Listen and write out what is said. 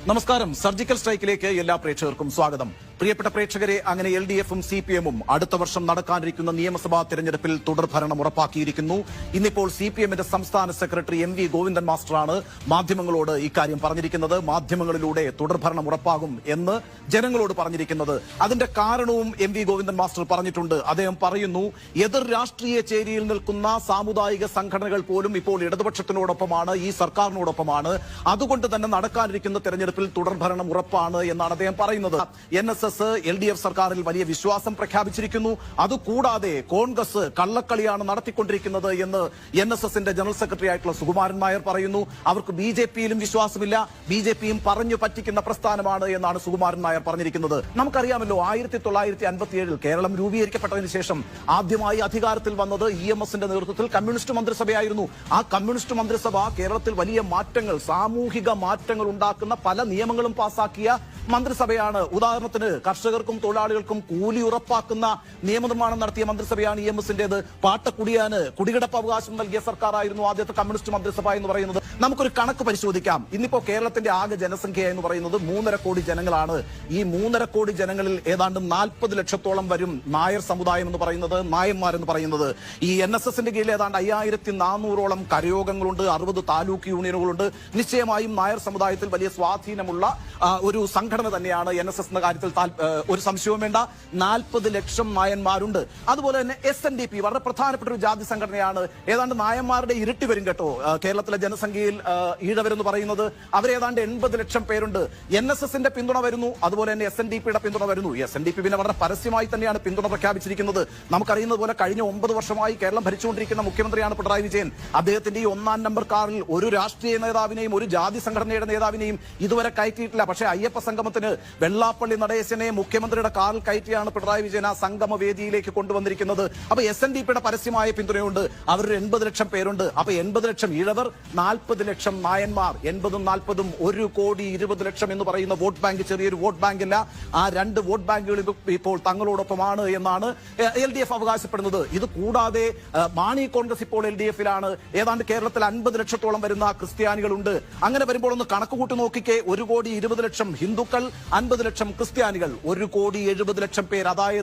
നമസ്കാരം. സർജിക്കൽ സ്ട്രൈക്കിലേക്ക് എല്ലാ പ്രേക്ഷകർക്കും സ്വാഗതം. പ്രിയപ്പെട്ട പ്രേക്ഷകരെ, അങ്ങനെ LDFും CPMും അടുത്ത വർഷം നടക്കാനിരിക്കുന്ന നിയമസഭാ തെരഞ്ഞെടുപ്പിൽ തുടർഭരണം ഉറപ്പാക്കിയിരിക്കുന്നു. ഇന്നിപ്പോൾ CPMന്റെ സംസ്ഥാന സെക്രട്ടറി MV ഗോവിന്ദൻ മാസ്റ്ററാണ് മാധ്യമങ്ങളോട് ഇക്കാര്യം പറഞ്ഞിരിക്കുന്നത്. മാധ്യമങ്ങളിലൂടെ തുടർഭരണം ഉറപ്പാകും എന്ന് ജനങ്ങളോട് പറഞ്ഞിരിക്കുന്നത്. അതിന്റെ കാരണവും MV ഗോവിന്ദൻ മാസ്റ്റർ പറഞ്ഞിട്ടുണ്ട്. അദ്ദേഹം പറയുന്നു, എതിർ രാഷ്ട്രീയ ചേരിയിൽ നിൽക്കുന്ന സാമുദായിക സംഘടനകൾ പോലും ഇപ്പോൾ ഇടതുപക്ഷത്തിനോടൊപ്പമാണ്, ഈ സർക്കാരിനോടൊപ്പമാണ്. അതുകൊണ്ട് തന്നെ നടക്കാനിരിക്കുന്ന തെരഞ്ഞെടുപ്പിൽ തുടർഭരണം ഉറപ്പാണ് എന്നാണ് അദ്ദേഹം പറയുന്നത്. NSS LDF സർക്കാരിൽ വലിയ വിശ്വാസം പ്രഖ്യാപിച്ചിരിക്കുന്നു. അതുകൂടാതെ കോൺഗ്രസ് കള്ളക്കളിയാണ് നടത്തിക്കൊണ്ടിരിക്കുന്നത് എന്ന് NSSന്റെ ജനറൽ സെക്രട്ടറി ആയിട്ടുള്ള സുകുമാരൻ നായർ പറയുന്നു. അവർക്ക് BJPയിലും വിശ്വാസമില്ല, BJPയും പറഞ്ഞു പറ്റിക്കുന്ന പ്രസ്ഥാനമാണ് എന്നാണ് സുകുമാരൻ നായർ പറഞ്ഞിരിക്കുന്നത്. നമുക്കറിയാമല്ലോ, 1957 കേരളം രൂപീകരിക്കപ്പെട്ടതിന് ശേഷം ആദ്യമായി അധികാരത്തിൽ വന്നത് EMSന്റെ നേതൃത്വത്തിൽ കമ്മ്യൂണിസ്റ്റ് മന്ത്രിസഭയായിരുന്നു. ആ കമ്മ്യൂണിസ്റ്റ് മന്ത്രിസഭ കേരളത്തിൽ വലിയ മാറ്റങ്ങൾ, സാമൂഹിക മാറ്റങ്ങൾ ഉണ്ടാക്കുന്ന പല നിയമങ്ങളും പാസാക്കിയ മന്ത്രിസഭയാണ്. ഉദാഹരണത്തിന് കർഷകർക്കും തൊഴിലാളികൾക്കും കൂലി ഉറപ്പാക്കുന്ന നിയമനിർമ്മാണം നടത്തിയ മന്ത്രിസഭയാണ് EMSന്റേത്. പാട്ടക്കുടിയാന് കുടികിടപ്പ് അവകാശം നൽകിയ സർക്കാരായിരുന്നു ആദ്യത്തെ കമ്മ്യൂണിസ്റ്റ് മന്ത്രിസഭ എന്ന് പറയുന്നത്. നമുക്കൊരു കണക്ക് പരിശോധിക്കാം. ഇന്നിപ്പോ കേരളത്തിന്റെ ആകെ ജനസംഖ്യ എന്ന് പറയുന്നത് 3.5 കോടി ജനങ്ങളാണ്. ഈ 3.5 കോടി ജനങ്ങളിൽ ഏതാണ്ട് 40 ലക്ഷത്തോളം വരും നായർ സമുദായം എന്ന് പറയുന്നത്, നായന്മാരെന്ന് പറയുന്നത്. ഈ NSSന്റെ കീഴിൽ ഏതാണ്ട് 5400ഓളം കരയോഗങ്ങളുണ്ട്, 60 താലൂക്ക് യൂണിയനുകളുണ്ട്. നിശ്ചയമായും നായർ സമുദായത്തിൽ വലിയ സ്വാധീനമുള്ള ഒരു സംഘടന തന്നെയാണ് NSS എന്ന കാര്യത്തിൽ ഒരു സംശയവും വേണ്ട. 40 ലക്ഷം നായന്മാരുണ്ട്. അതുപോലെ തന്നെ SNDP വളരെ പ്രധാനപ്പെട്ട ഒരു ജാതി സംഘടനയാണ്. ഏതാണ്ട് നായന്മാരുടെ ഇരട്ടി വരും കേട്ടോ. കേരളത്തിലെ ജനസംഖ്യയിൽ ഈഴവരെന്ന് പറയുന്നത് അവരേതാണ്ട് 80 ലക്ഷം പേരുണ്ട്. NSSന്റെ പിന്തുണ വരുന്നു, അതുപോലെ തന്നെ SNDPയുടെ പിന്തുണ വരുന്നു. SNDP പിന്നെ വളരെ പരസ്യമായി തന്നെയാണ് പിന്തുണ പ്രഖ്യാപിച്ചിരിക്കുന്നത്. നമുക്കറിയുന്നത് പോലെ കഴിഞ്ഞ 9 വർഷമായി കേരളം ഭരിച്ചുകൊണ്ടിരിക്കുന്ന മുഖ്യമന്ത്രിയാണ് പിണറായി വിജയൻ. അദ്ദേഹത്തിന്റെ ഈ 1-ാം നമ്പർ കാറിൽ ഒരു രാഷ്ട്രീയ നേതാവിനെയും ഒരു ജാതി സംഘടനയുടെ നേതാവിനെയും ഇതുവരെ കയറ്റിയിട്ടില്ല. പക്ഷേ അയ്യപ്പ സംഗമത്തിന് വെള്ളാപ്പള്ളി നടേശനെ മുഖ്യമന്ത്രിയുടെ കാറിൽ കയറ്റിയാണ് പിണറായി വിജയൻ ആ സംഗമ വേദിയിലേക്ക് കൊണ്ടുവന്നിരിക്കുന്നത്. അപ്പൊ SNDPയുടെ പരസ്യമായ പിന്തുണയുണ്ട്. അവരൊരു 80 ലക്ഷം പേരുണ്ട്. അപ്പൊ 80 ലക്ഷം ഈഴവർ, 40 ലക്ഷം നായന്മാർ. 80ഉം 40ഉം 1,20,00,000 എന്ന് പറയുന്ന വോട്ട് ബാങ്ക് ചെറിയൊരു വോട്ട് ബാങ്ക് അല്ല. ആ 2 വോട്ട് ബാങ്കുകൾ ഇപ്പോൾ തങ്ങളോടൊപ്പമാണ് എന്നാണ് LDF അവകാശപ്പെടുന്നത്. ഇത് കൂടാതെ മാണി കോൺഗ്രസ് ഇപ്പോൾ LDFലാണ്. ഏതാണ്ട് കേരളത്തിൽ 50 ലക്ഷത്തോളം വരുന്ന ക്രിസ്ത്യാനികളുണ്ട്. അങ്ങനെ വരുമ്പോൾ ഒന്ന് കണക്ക് കൂട്ടി നോക്കിക്കേ. 1,20,00,000 ഹിന്ദുക്കൾ, 50 ലക്ഷം ക്രിസ്ത്യാനികൾ, 1,70,00,000 പേർ. അതായത്